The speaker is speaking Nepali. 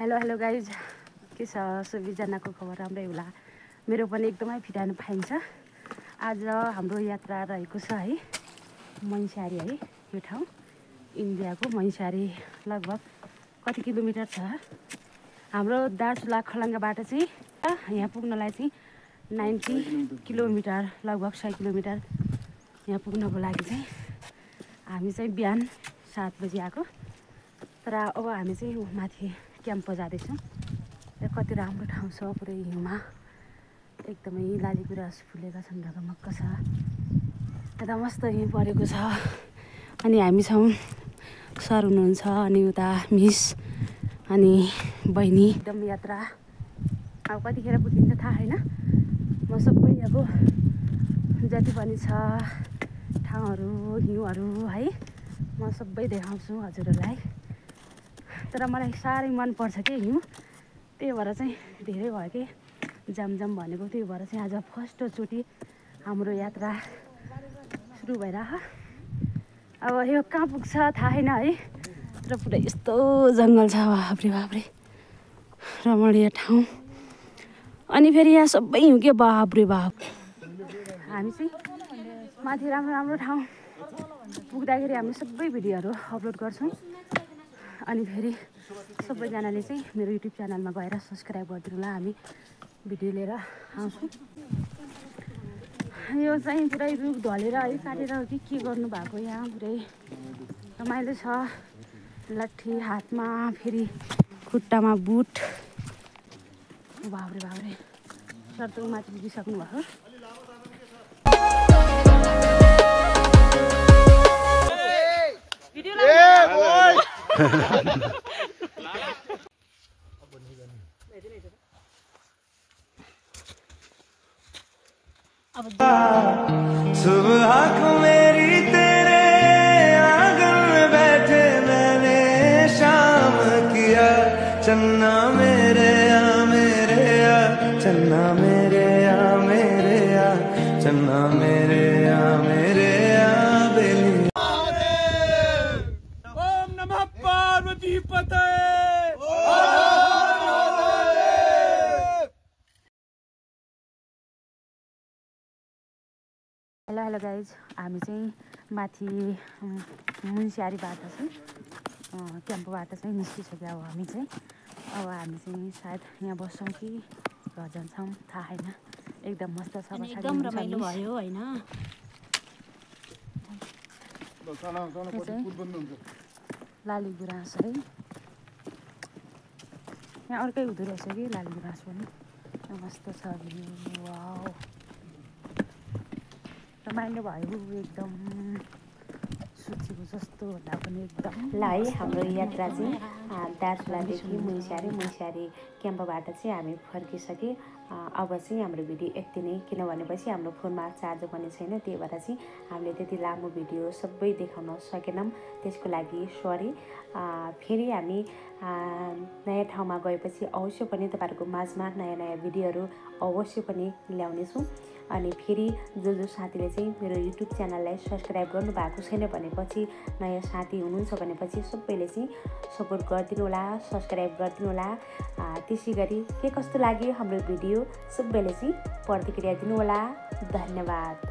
हेलो गाइज, के छ सबैजनाको खबर राम्रै होला। मेरो पनि एकदमै फिटाउनु पाइन्छ। आज हाम्रो यात्रा रहेको छ है मैसारी है। यो ठाउँ इन्डियाको मैसारी लगभग कति किलोमिटर छ हाम्रो दार्चुला खलङ्गाबाट चाहिँ यहाँ पुग्नलाई चाहिँ 90 किलोमिटर लगभग 100 किलोमिटर यहाँ पुग्नको लागि चाहिँ हामी चाहिँ बिहान 7 बजी आएको। तर अब हामी चाहिँ माथि क्याम्प जाँदैछौँ। कति राम्रो ठाउँ छ, पुरै हिउँमा एकदमै लाली गुराँस फुलेका छन्, ढकमक्क छ, यता मस्त हिउँ परेको छ। अनि हामी छौँ, सर हुनुहुन्छ अनि उता मिस अनि बहिनी। एकदम यात्रा अब कतिखेर पुगिन्छ थाहा छैन। म सबै अब जति पनि छ ठाउँहरू हिउँहरू है म सबै देखाउँछु हजुरहरूलाई। तर मलाई साह्रै मनपर्छ कि हिउँ, त्यही भएर चाहिँ धेरै भयो कि जाम भनेको। त्यही भएर चाहिँ आज फर्स्टचोटि हाम्रो यात्रा सुरु भइरह। अब यो कहाँ पुग्छ थाहा छैन है, तर पुरै यस्तो जङ्गल छ, बाफ्रे रमणीय ठाउँ। अनि फेरि यहाँ सबै हिउँ के बाफ्रे बाफ। हामी चाहिँ माथि राम्रो ठाउँ पुग्दाखेरि हामी सबै भिडियोहरू अपलोड गर्छौँ। अनि फेरि सबैजनाले चाहिँ मेरो युट्युब च्यानलमा गएर सब्सक्राइब गरिदिनु होला। हामी भिडियो लिएर आउँछौँ। यो चाहिँ पुरै रुख ढलेर है काटेर के गर्नु भएको, यहाँ पुरै रमाइलो छ। लट्ठी हातमा, फेरि खुट्टामा बुट। बाफ्रे सर त माथि पुगिसक्नु भएको। सुबह को मेरी तेरे आंगन में बैठे मैंने शाम किया। चन्ना मेरे या मेरे या, चन्ना मेरे या मेरे या, चन्ना मेरे या मेरे या बेली। ओम नमः पार्वती पतये। हेलो गाइज, हामी चाहिँ माथि मुन्सियारीबाट चाहिँ क्याम्पबाट चाहिँ निस्किसक्यो। अब हामी चाहिँ सायद यहाँ बस्छौँ कि घर जान्छौँ थाहा छैन। एकदम मस्त छ, एकदम रमाइलो भयो होइन। लाली गुराँस है, यहाँ अर्कै हुँदो रहेछ कि लाली गुराँस पनि मस्त छ। वाउ रमाइलो भयो एकदम, सोचेको जस्तो भन्दा पनि एकदम। ल है, हाम्रो यात्रा चाहिँ दार्चुलादेखि मुन्सियारी क्याम्पबाट चाहिँ हामी फर्किसके। अब चाहिँ हाम्रो भिडियो यति नै, किनभनेपछि हाम्रो फोनमा चार्ज पनि छैन। त्यही भएर चाहिँ हामीले त्यति लामो भिडियो सबै देखाउन सकेनौँ, त्यसको लागि सरी। फेरि हामी नयाँ ठाउँमा गएपछि अवश्य पनि तपाईँहरूको माझमा नयाँ भिडियोहरू अवश्य पनि ल्याउनेछौँ। अनि फेरि जो साथीले चाहिँ मेरो युट्युब च्यानललाई सब्सक्राइब गर्नुभएको छैन भनेपछि, नयाँ साथी हुनुहुन्छ भनेपछि सबैले चाहिँ सपोर्ट गरिदिनु होला, सब्सक्राइब गरिदिनु होला। त्यसै गरी के कस्तो लाग्यो हाम्रो भिडियो सबैले चाहिँ प्रतिक्रिया दिनु होला। धन्यवाद।